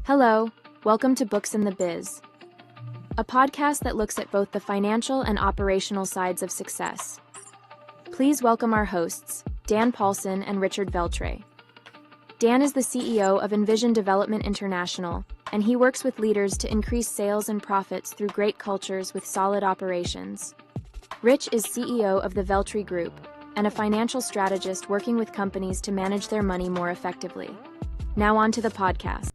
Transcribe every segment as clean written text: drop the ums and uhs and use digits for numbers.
Hello, welcome to Books in the Biz, a podcast that looks at both the financial and operational sides of success. Please welcome our hosts, Dan Paulson and Richard Veltre. Dan is the CEO of Envision Development International, and he works with leaders to increase sales and profits through great cultures with solid operations. Rich is CEO of the Veltre Group and a financial strategist working with companies to manage their money more effectively. Now on to the podcast.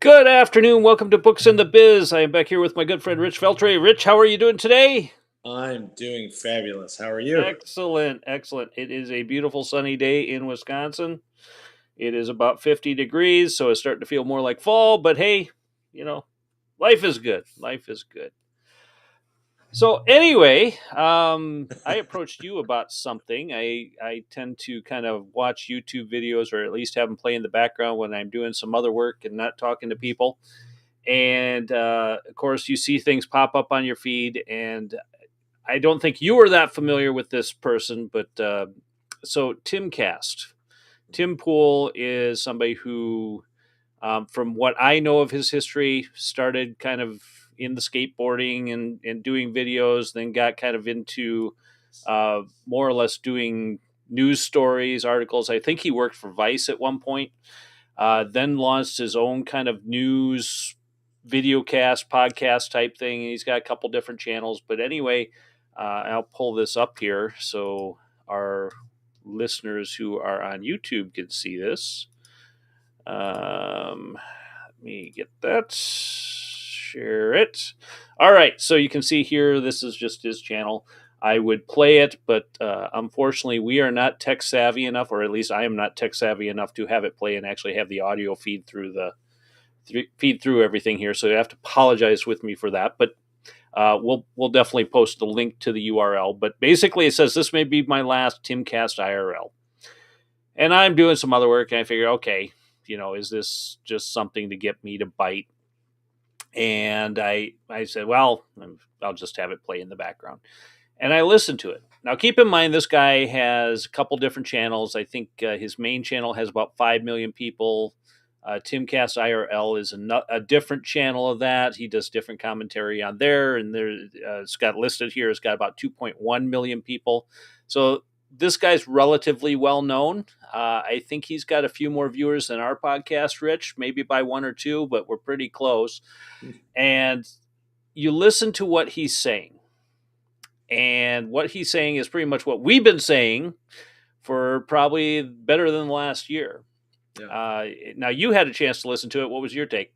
Good afternoon. Welcome to Books in the Biz. I am back here with my good friend Rich Veltre. Rich, how are you doing today? I'm doing fabulous. How are you? Excellent. It is a beautiful sunny day in Wisconsin. It is about 50 degrees, so it's starting to feel more like fall, but hey, life is good. So anyway, I approached you about something. I tend to kind of watch YouTube videos or at least have them play in the background when I'm doing some other work and not talking to people. And of course, you see things pop up on your feed. And I don't think you are that familiar with this person, but so Timcast. Tim Pool is somebody who, from what I know of his history, started kind of in the skateboarding and doing videos, then got kind of into more or less doing news stories, articles. I think he worked for Vice at one point, then launched his own kind of news videocast, podcast type thing. He's got a couple different channels. But anyway, I'll pull this up here so our listeners who are on YouTube can see this. Let me get that. Share it. All right, so you can see here, this is just his channel. I would play it, but unfortunately, we are not tech savvy enough, or at least I am not tech savvy enough to have it play and actually have the audio feed through everything here. So you have to apologize with me for that. But we'll definitely post the link to the URL. But basically, it says this may be my last Timcast IRL, and I'm doing some other work, and I figure, okay, is this just something to get me to bite? And I said, well, I'll just have it play in the background. And I listened to it. Now, keep in mind, this guy has a couple different channels. I think his main channel has about 5 million people. Timcast IRL is a different channel of that. He does different commentary on there. And it's got listed here. It's got about 2.1 million people. So this guy's relatively well known. I think he's got a few more viewers than our podcast, Rich, maybe by 1 or 2, but we're pretty close. And you listen to what he's saying. And what he's saying is pretty much what we've been saying for probably better than the last year. Yeah. Now, you had a chance to listen to it. What was your take?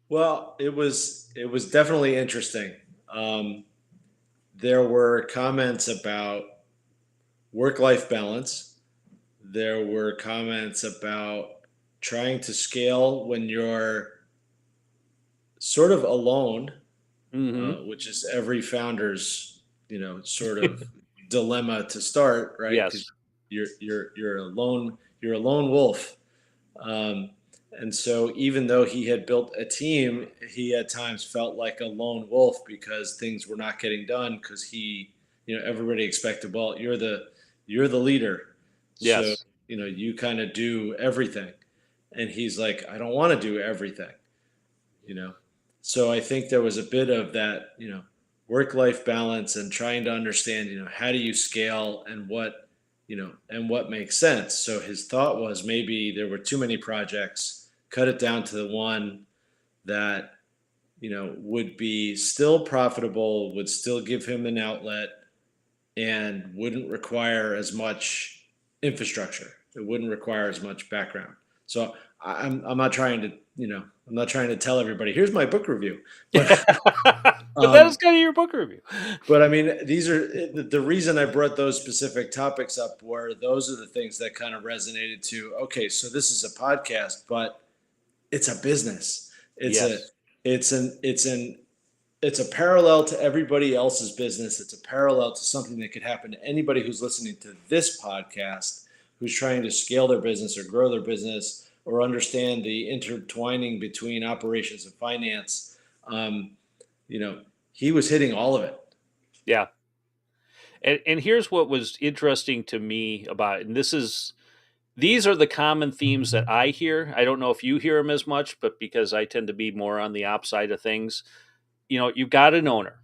Well, it was definitely interesting. There were comments about work-life balance. There were comments about trying to scale when you're sort of alone, which is every founder's, sort of dilemma to start, right? Yes. You're alone. You're a lone wolf. And so even though he had built a team, he at times felt like a lone wolf because things were not getting done because he, everybody expected, well, you're the leader. Yes. So, you kind of do everything. And he's like, I don't want to do everything, So I think there was a bit of that, work-life balance and trying to understand, how do you scale and what makes sense. So his thought was maybe there were too many projects, cut it down to the one that, would be still profitable, would still give him an outlet, and wouldn't require as much infrastructure. It wouldn't require as much background. So I'm not trying to tell everybody, here's my book review. But that is kind of your book review. But I mean, these are the reason I brought those specific topics up were those are the things that kind of resonated to, okay, so this is a podcast, but it's a business. It's a parallel to everybody else's business. It's a parallel to something that could happen to anybody who's listening to this podcast, who's trying to scale their business or grow their business or understand the intertwining between operations and finance. He was hitting all of it. Yeah. And here's what was interesting to me about it. And this is these are the common themes that I hear. I don't know if you hear them as much, but because I tend to be more on the op side of things, you've got an owner.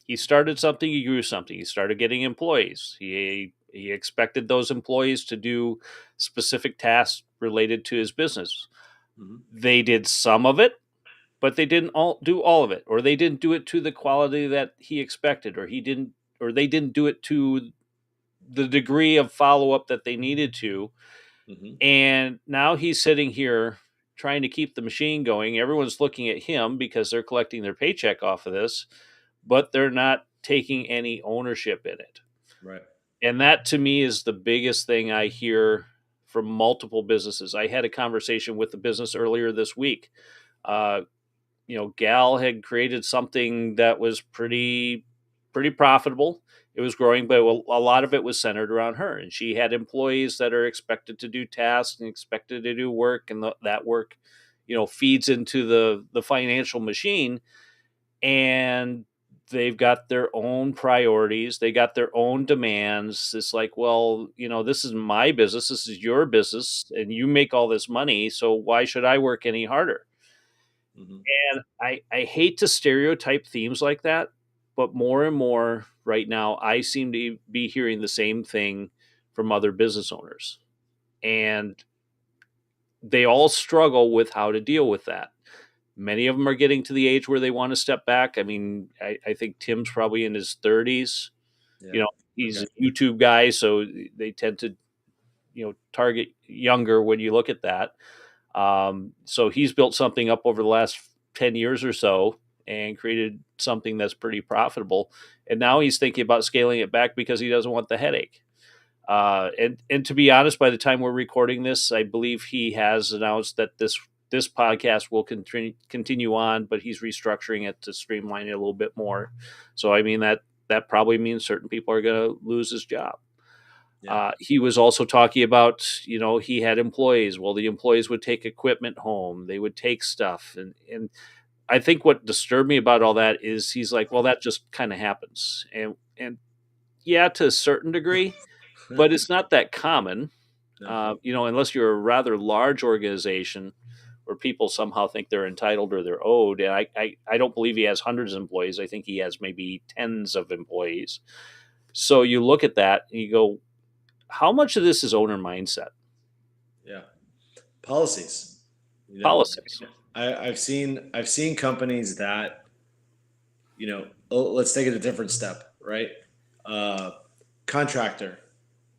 He started something, he grew something. He started getting employees. He expected those employees to do specific tasks related to his business. Mm-hmm. They did some of it, but they didn't do all of it, or they didn't do it to the quality that he expected, or they didn't do it to the degree of follow up that they needed to. Mm-hmm. And now he's sitting here trying to keep the machine going. Everyone's looking at him because they're collecting their paycheck off of this, but they're not taking any ownership in it. Right. And that to me is the biggest thing I hear from multiple businesses. I had a conversation with the business earlier this week. Uh, Gal had created something that was pretty profitable. It was growing, but a lot of it was centered around her. And she had employees that are expected to do tasks and expected to do work, and that work, feeds into the financial machine. And they've got their own priorities, they got their own demands. It's like, well, this is my business, this is your business, and you make all this money, so why should I work any harder? Mm-hmm. And I hate to stereotype themes like that, but more and more right now, I seem to be hearing the same thing from other business owners. And they all struggle with how to deal with that. Many of them are getting to the age where they want to step back. I mean, I think Tim's probably in his 30s. Yeah. He's Okay. a YouTube guy, so they tend to, target younger when you look at that. So he's built something up over the last 10 years or so and created something that's pretty profitable. And now he's thinking about scaling it back because he doesn't want the headache. And to be honest, by the time we're recording this, I believe he has announced that this podcast will continue on, but he's restructuring it to streamline it a little bit more. So I mean that probably means certain people are going to lose his job. Yeah. He was also talking about, he had employees. Well, the employees would take equipment home, they would take stuff, and I think what disturbed me about all that is he's like, well, that just kind of happens, and yeah, to a certain degree, but it's not that common. No. Unless you're a rather large organization where people somehow think they're entitled or they're owed. And I don't believe he has hundreds of employees. I think he has maybe tens of employees. So you look at that and you go, how much of this is owner mindset? Yeah. Policies. Policies. I've seen companies that, let's take it a different step, right? Contractor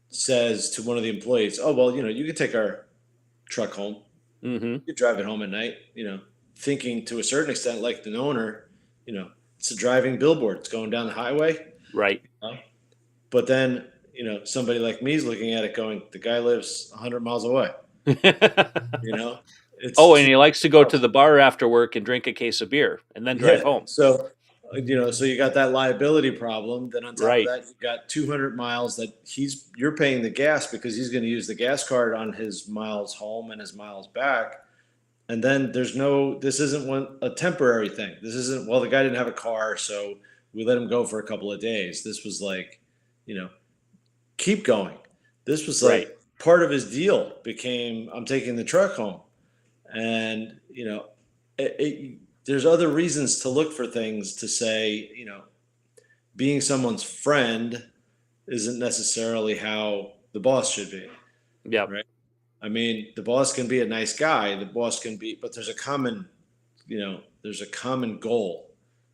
says to one of the employees, "Oh, well, you can take our truck home. Mm-hmm. You drive it home at night." Thinking to a certain extent, like the owner, it's a driving billboard. It's going down the highway, Right. But then, somebody like me is looking at it, going, "The guy lives 100 miles away." It's And he likes to go to the bar after work and drink a case of beer and then drive home. So, so you got that liability problem. Then on top Right. of that, you got 200 miles that you're paying the gas because he's going to use the gas card on his miles home and his miles back. And then this isn't a temporary thing. This isn't, well, the guy didn't have a car, so we let him go for a couple of days. This was like, keep going. This was like Right. part of his deal became, I'm taking the truck home. And, there's other reasons to look for things to say, being someone's friend isn't necessarily how the boss should be. Yeah. Right. I mean, the boss can be a nice guy. The boss can be, but there's a common goal.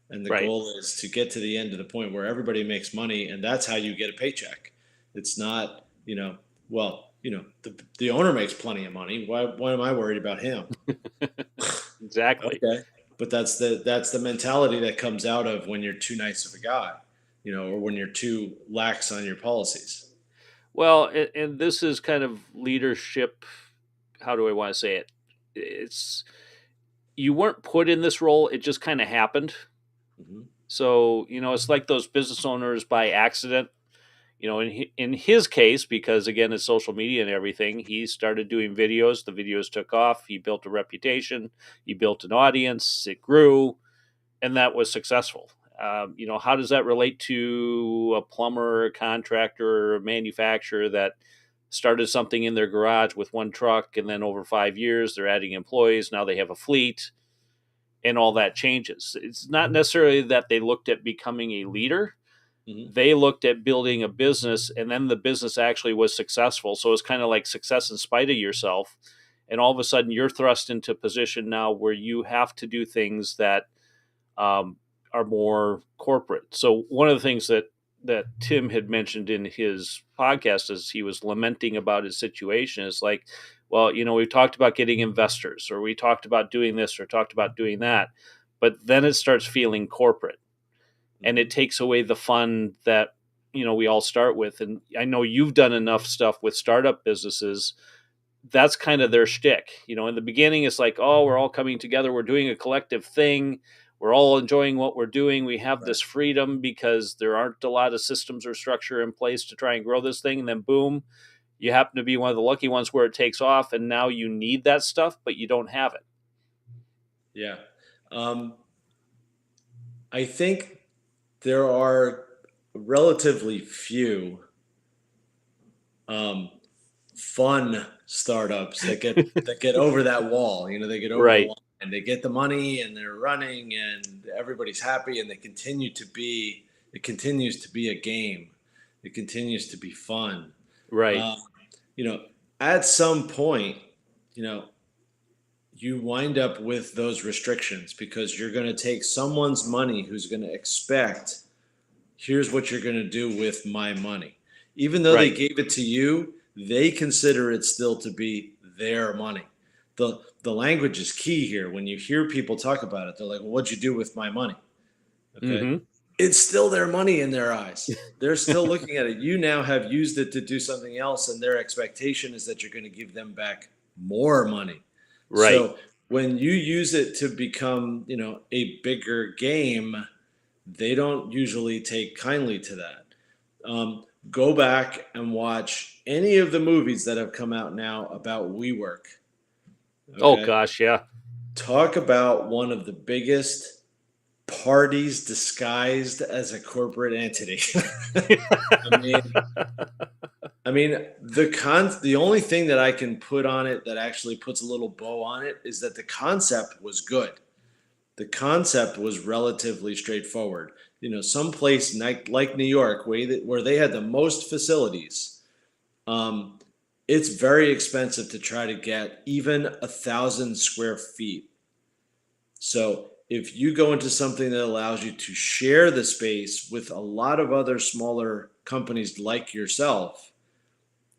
And the Right. goal is to get to the end of the point where everybody makes money. And that's how you get a paycheck. It's not, the owner makes plenty of money. Why am I worried about him? Exactly. Okay. But that's the mentality that comes out of when you're too nice of a guy, or when you're too lax on your policies. Well, and this is kind of leadership. How do I want to say it? It's, you weren't put in this role. It just kind of happened. Mm-hmm. So, it's like those business owners by accident. In his case, because again, it's social media and everything, he started doing videos. The videos took off. He built a reputation. He built an audience. It grew, and that was successful. How does that relate to a plumber, a contractor, or a manufacturer that started something in their garage with one truck, and then over 5 years, they're adding employees. Now they have a fleet, and all that changes. It's not necessarily that they looked at becoming a leader. Mm-hmm. They looked at building a business, and then the business actually was successful. So it's kind of like success in spite of yourself. And all of a sudden, you're thrust into a position now where you have to do things that are more corporate. So one of the things that Tim had mentioned in his podcast as he was lamenting about his situation is like, well, we've talked about getting investors, or we talked about doing this, or talked about doing that, but then it starts feeling corporate, and it takes away the fun that we all start with. And I know you've done enough stuff with startup businesses. That's kind of their shtick. In the beginning, it's like, oh, we're all coming together. We're doing a collective thing. We're all enjoying what we're doing. We have this freedom because there aren't a lot of systems or structure in place to try and grow this thing. And then boom, you happen to be one of the lucky ones where it takes off. And now you need that stuff, but you don't have it. Yeah. I think there are relatively few fun startups that get over that wall. They get over the line, and they get the money, and they're running, and everybody's happy, and it continues to be a game. It continues to be fun. Right. At some point, you wind up with those restrictions because you're going to take someone's money who's going to expect, here's what you're going to do with my money. Even though they gave it to you, they consider it still to be their money. The language is key here. When you hear people talk about it, they're like, well, what'd you do with my money? Okay. Mm-hmm. It's still their money in their eyes. They're still looking at it. You now have used it to do something else, and their expectation is that you're going to give them back more money. Right. So when you use it to become, a bigger game, they don't usually take kindly to that. Go back and watch any of the movies that have come out now about WeWork. Okay? Oh gosh, yeah. Talk about one of the biggest parties disguised as a corporate entity. I mean, the only thing that I can put on it that actually puts a little bow on it is that the concept was good. The concept was relatively straightforward. Some place like New York, where they had the most facilities, it's very expensive to try to get even 1,000 square feet. So if you go into something that allows you to share the space with a lot of other smaller companies like yourself,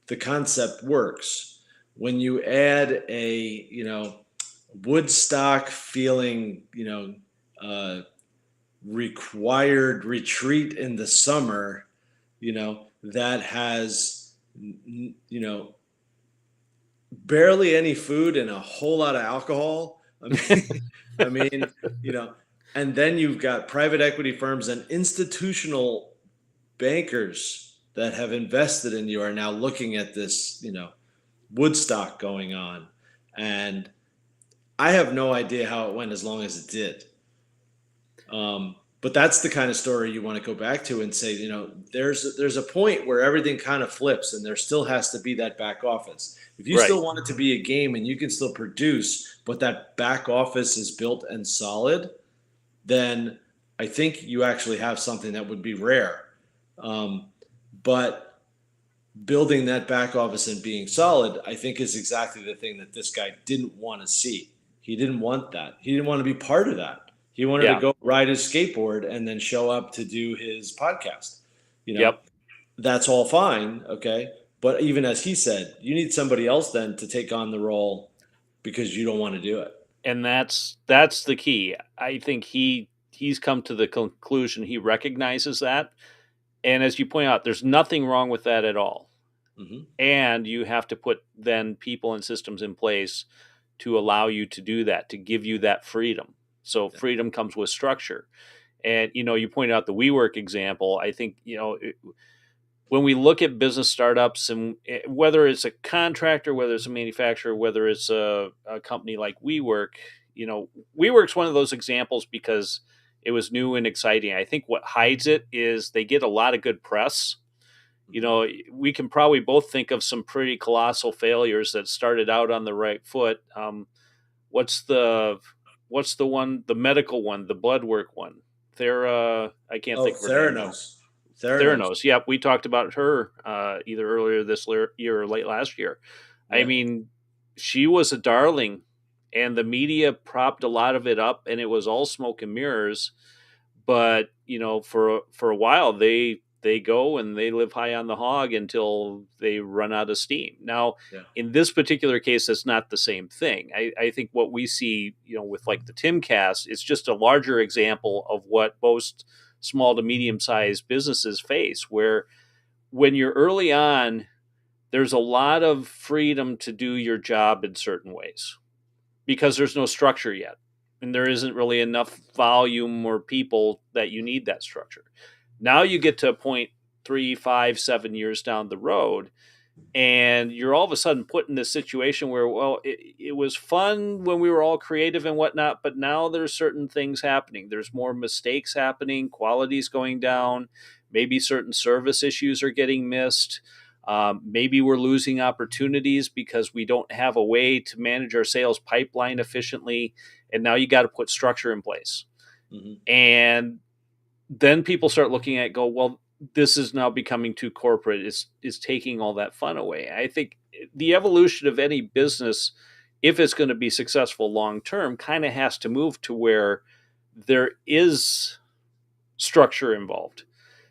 the concept works. When you add a, Woodstock feeling, required retreat in the summer, that has, barely any food and a whole lot of alcohol. I mean, and then you've got private equity firms and institutional bankers that have invested in you are now looking at this, Woodstock going on. And I have no idea how it went as long as it did. But that's the kind of story you want to go back to and say, there's a point where everything kind of flips and there still has to be that back office. If you still want it to be a game and you can still produce, but that back office is built and solid, then I think you actually have something that would be rare. But building that back office and being solid, I think is exactly the thing that this guy didn't want to see. He didn't want that. He didn't want to be part of that. He wanted to go ride his skateboard and then show up to do his podcast. That's all fine. Okay. But even as he said, you need somebody else then to take on the role because you don't want to do it. And that's the key. I think he's come to the conclusion he recognizes that. And as you point out, there's nothing wrong with that at all. Mm-hmm. And you have to put then people and systems in place to allow you to do that, to give you that freedom. So freedom comes with structure. And, you point out the WeWork example. I think, when we look at business startups, and whether it's a contractor, whether it's a manufacturer, whether it's a company like WeWork, WeWork's one of those examples because it was new and exciting. I think what hides it is they get a lot of good press, We can probably both think of some pretty colossal failures that started out on the right foot. What's the one, the medical one, the blood work one? I can't Oh, think of her name now. Theranos. Theranos. Theranos. Yep, we talked about her either earlier this year or late last year. I Yeah. mean, she was a darling, and the media propped a lot of it up, and it was all smoke and mirrors. But for a while, they go and they live high on the hog until they run out of steam. Now, Yeah. in this particular case, it's not the same thing. I think what we see, with like the Timcast, it's just a larger example of what most small to medium sized businesses face, where when you're early on, there's a lot of freedom to do your job in certain ways because there's no structure yet. And there isn't really enough volume or people that you need that structure. Now you get to a point 3, 5, 7 years down the road, and you're all of a sudden put in this situation where, well, it was fun when we were all creative and whatnot, but now there's certain things happening. There's more mistakes happening, quality's going down, maybe certain service issues are getting missed. Maybe we're losing opportunities because we don't have a way to manage our sales pipeline efficiently, and now you got to put structure in place. Mm-hmm. And then people start looking at it, go, well, this is now becoming too corporate. It's taking all that fun away. I think the evolution of any business, if it's going to be successful long term, kind of has to move to where there is structure involved.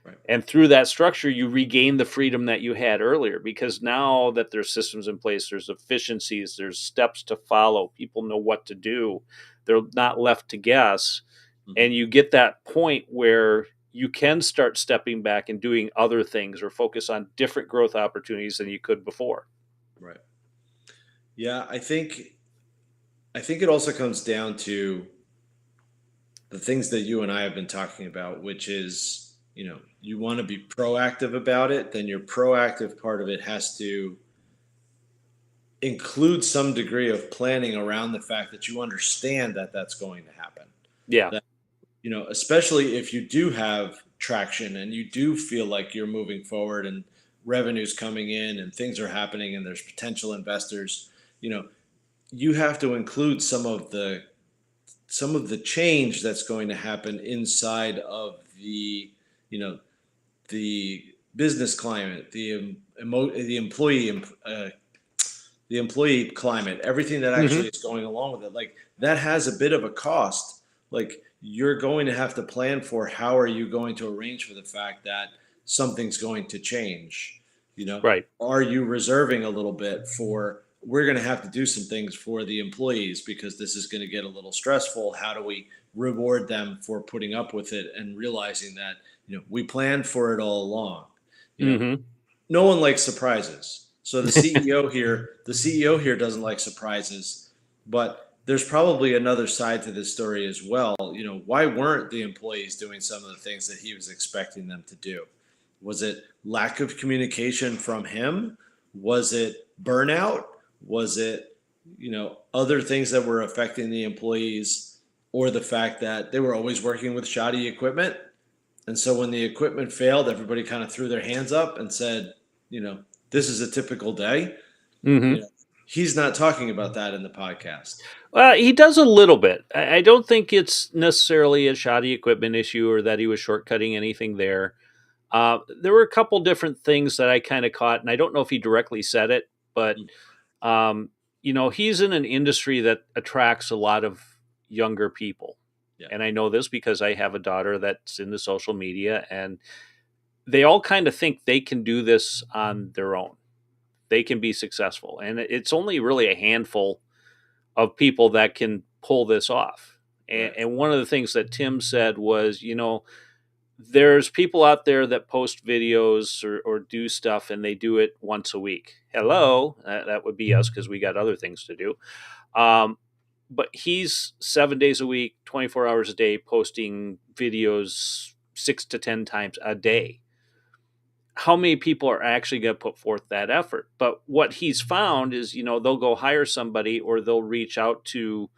Right. And through that structure, you regain the freedom that you had earlier, because now that there's systems in place, there's efficiencies, there's steps to follow. People know what to do. They're not left to guess. Mm-hmm. And you get that point where you can start stepping back and doing other things or focus on different growth opportunities than you could before. Right. Yeah, I think it also comes down to the things that you and I have been talking about, which is, you want to be proactive about it, then your proactive part of it has to include some degree of planning around the fact that you understand that that's going to happen. Yeah. That, especially if you do have traction and you do feel like you're moving forward and revenue's coming in and things are happening and there's potential investors, you have to include some of the change that's going to happen inside of the the business climate, the employee climate, everything that actually is going along with it. Like, that has a bit of a cost. Like, you're going to have to plan for how are you going to arrange for the fact that something's going to change. Right. Are you reserving a little bit for, we're going to have to do some things for the employees because this is going to get a little stressful. How do we reward them for putting up with it and realizing that, we planned for it all along. No one likes surprises. So the CEO here doesn't like surprises, but there's probably another side to this story as well. Why weren't the employees doing some of the things that he was expecting them to do? Was it lack of communication from him? Was it burnout? Was it, other things that were affecting the employees, or the fact that they were always working with shoddy equipment? And so when the equipment failed, everybody kind of threw their hands up and said, this is a typical day. He's not talking about that in the podcast. Well, he does a little bit. I don't think it's necessarily a shoddy equipment issue or that he was shortcutting anything there. There were a couple different things that I kind of caught, and I don't know if he directly said it, but he's in an industry that attracts a lot of younger people. Yeah. And I know this because I have a daughter that's into social media, and they all kind of think they can do this on their own. They can be successful. And it's only really a handful of people that can pull this off. Right. And one of the things that Tim said was, there's people out there that post videos or do stuff, and they do it once a week. Hello, that would be us because we got other things to do. But he's 7 days a week, 24 hours a day, posting videos 6 to 10 times a day. How many people are actually going to put forth that effort? But what he's found is, they'll go hire somebody, or they'll reach out to,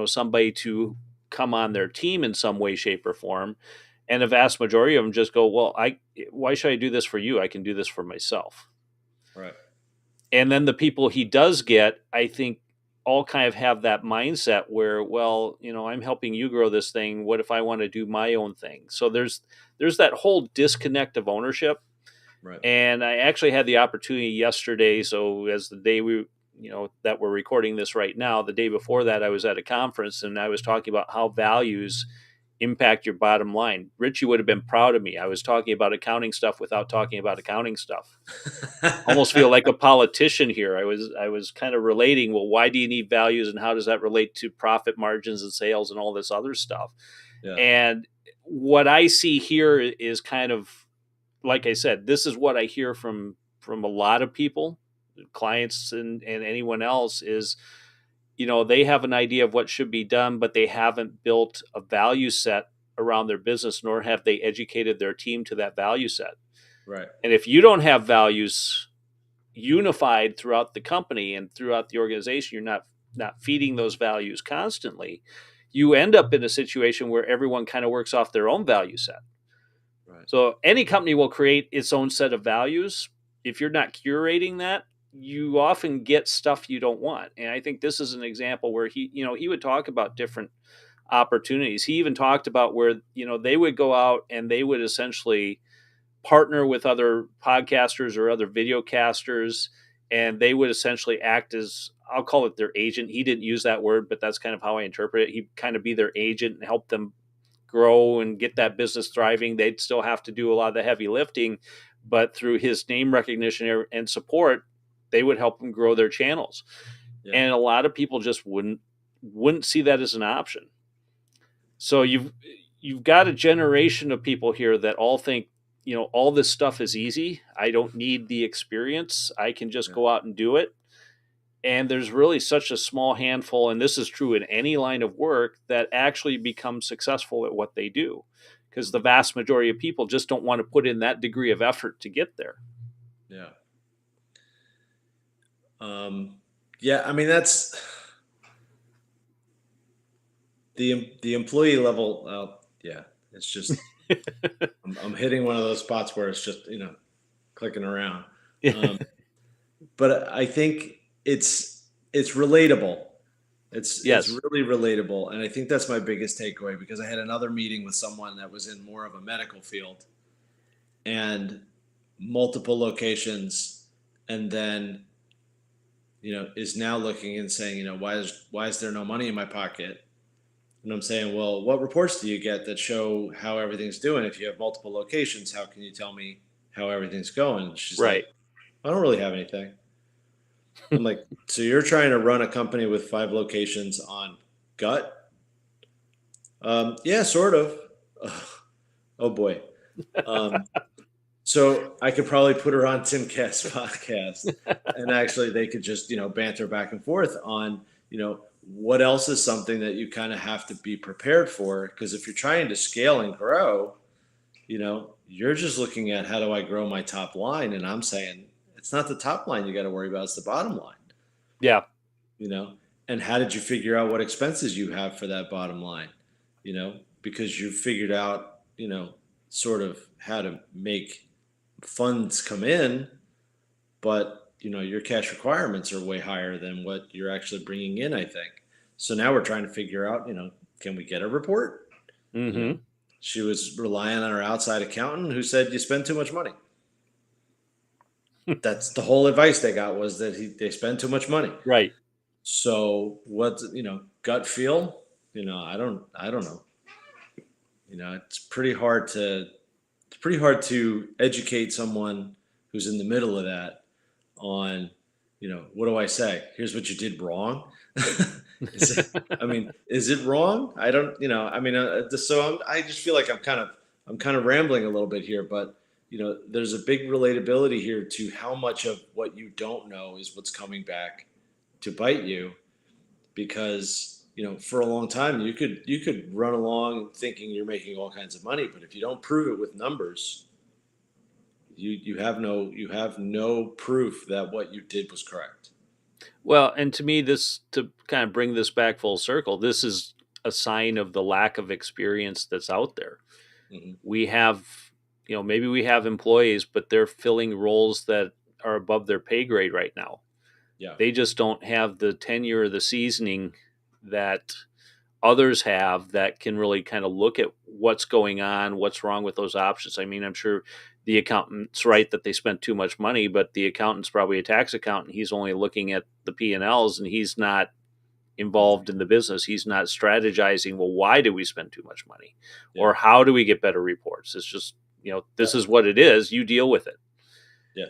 somebody to come on their team in some way, shape, or form. And the vast majority of them just go, well, why should I do this for you? I can do this for myself. Right. And then the people he does get, I think, all kind of have that mindset where, well, I'm helping you grow this thing. What if I want to do my own thing? So there's that whole disconnect of ownership. Right. And I actually had the opportunity yesterday. So as the day that we're recording this right now, the day before that, I was at a conference and I was talking about how values impact your bottom line. Richie would have been proud of me. I was talking about accounting stuff without talking about accounting stuff. Almost feel like a politician here. I was kind of relating, well, why do you need values and how does that relate to profit margins and sales and all this other stuff? Yeah. And what I see here is kind of, like I said, this is what I hear from a lot of people, clients and anyone else is, they have an idea of what should be done, but they haven't built a value set around their business, nor have they educated their team to that value set. Right. And if you don't have values unified throughout the company and throughout the organization, you're not feeding those values constantly, you end up in a situation where everyone kind of works off their own value set. Right. So any company will create its own set of values. If you're not curating that, you often get stuff you don't want. And I think this is an example where he would talk about different opportunities. He even talked about where, they would go out and they would essentially partner with other podcasters or other video casters, and they would essentially act as, I'll call it their agent. He didn't use that word, but that's kind of how I interpret it. He'd kind of be their agent and help them grow and get that business thriving. They'd still have to do a lot of the heavy lifting, but through his name recognition and support, they would help them grow their channels. Yeah. And a lot of people just wouldn't see that as an option. So you've got a generation of people here that all think, all this stuff is easy. I don't need the experience. I can just go out and do it. And there's really such a small handful, and this is true in any line of work, that actually become successful at what they do, because the vast majority of people just don't want to put in that degree of effort to get there. Yeah. Yeah, I mean, that's the employee level. Yeah, it's just I'm hitting one of those spots where it's just clicking around. But I think it's relatable. It's really relatable, and I think that's my biggest takeaway, because I had another meeting with someone that was in more of a medical field and multiple locations, and then is now looking and saying, why is there no money in my pocket? And I'm saying, well, what reports do you get that show how everything's doing? If you have multiple locations, how can you tell me how everything's going? She's right. Like, I don't really have anything. I'm like, so you're trying to run a company with 5 locations on gut? Yeah, sort of. Oh boy. So I could probably put her on Timcast podcast, and actually they could just, banter back and forth on, what else is something that you kind of have to be prepared for? Because if you're trying to scale and grow, you're just looking at, how do I grow my top line? And I'm saying, it's not the top line you got to worry about, it's the bottom line. Yeah. And how did you figure out what expenses you have for that bottom line? Because you figured out, sort of how to make funds come in, but your cash requirements are way higher than what you're actually bringing in, I think. So now we're trying to figure out, can we get a report? Mm-hmm. She was relying on her outside accountant who said you spend too much money. That's the whole advice they got, was that they spend too much money. Right. So what's, gut feel? I don't know. It's pretty hard to educate someone who's in the middle of that on, what do I say? Here's what you did wrong. Is it wrong? I don't, so I just feel like I'm kind of rambling a little bit here, but there's a big relatability here to how much of what you don't know is what's coming back to bite you, because for a long time you could run along thinking you're making all kinds of money, but if you don't prove it with numbers, you have no proof that what you did was correct. Well, and to me, to kind of bring this back full circle, this is a sign of the lack of experience that's out there. Mhm. We have, maybe we have employees, but they're filling roles that are above their pay grade right now. Yeah. They just don't have the tenure or the seasoning that others have that can really kind of look at what's going on, what's wrong with those options. I mean, I'm sure the accountant's right that they spent too much money, but the accountant's probably a tax accountant. He's only looking at the P&Ls, and he's not involved in the business. He's not strategizing, well, why do we spend too much money? Yeah. Or how do we get better reports? It's just, this Yeah. is what it is. You deal with it. Yeah.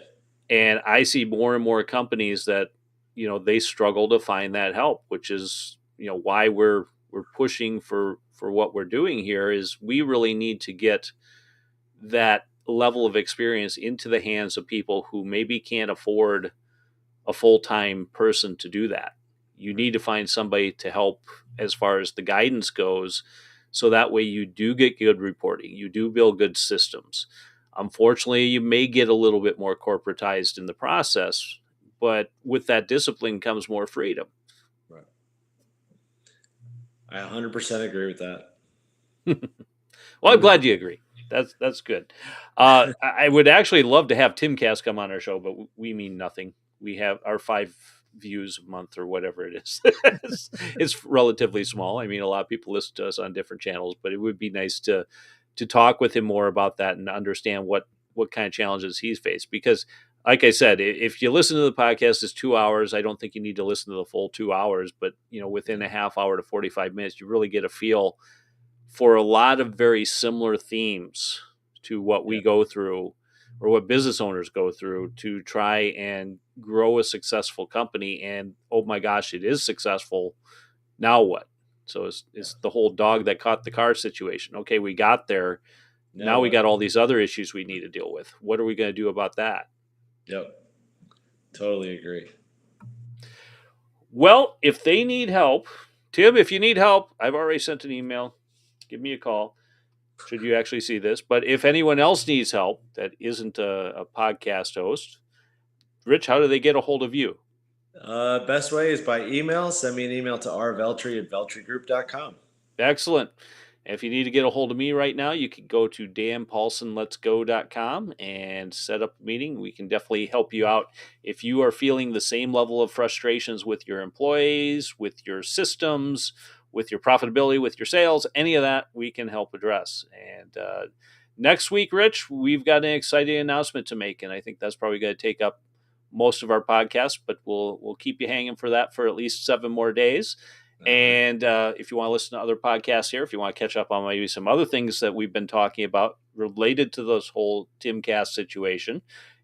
And I see more and more companies that, they struggle to find that help, which is, why we're pushing for what we're doing here. Is we really need to get that level of experience into the hands of people who maybe can't afford a full-time person to do that. You need to find somebody to help as far as the guidance goes, so that way you do get good reporting, you do build good systems. Unfortunately, you may get a little bit more corporatized in the process, but with that discipline comes more freedom. Right. I 100% agree with that. Well, I'm glad you agree. That's good. I would actually love to have Timcast come on our show, but we mean nothing. We have our 5 views a month or whatever it is. It's relatively small. I mean, a lot of people listen to us on different channels, but it would be nice to talk with him more about that and understand what kind of challenges he's faced. Because, like I said, if you listen to the podcast, it's 2 hours. I don't think you need to listen to the full 2 hours, but within a half hour to 45 minutes, you really get a feel for a lot of very similar themes to what we go through, or what business owners go through to try and grow a successful company. And oh my gosh, it is successful. Now what? So it's the whole dog that caught the car situation. Okay, we got there. Now we got all these other issues we need to deal with. What are we going to do about that? Yep. Totally agree. Well, if they need help, Tim, if you need help, I've already sent an email. Give me a call. Should you actually see this. But if anyone else needs help that isn't a podcast host, Rich, how do they get a hold of you? Best way is by email. Send me an email to rveltri@veltrigroup.com. Excellent. If you need to get a hold of me right now, you can go to danpaulsonletsgo.com and set up a meeting. We can definitely help you out. If you are feeling the same level of frustrations with your employees, with your systems, with your profitability, with your sales, any of that, we can help address. And next week, Rich, we've got an exciting announcement to make, and I think that's probably going to take up most of our podcast, but we'll keep you hanging for that for at least 7 more days. And if you want to listen to other podcasts here, if you want to catch up on maybe some other things that we've been talking about related to this whole Timcast situation,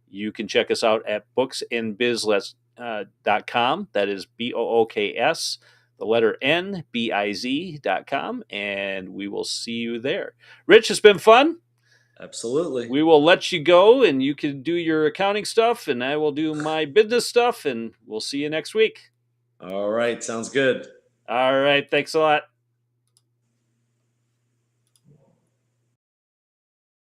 you can check us out at booksandbizlets.com. That is BOOKS, the letter NBIZ.com, and we will see you there. Rich, it's been fun. Absolutely. We will let you go, and you can do your accounting stuff, and I will do my business stuff, and we'll see you next week. All right. Sounds good. All right. Thanks a lot.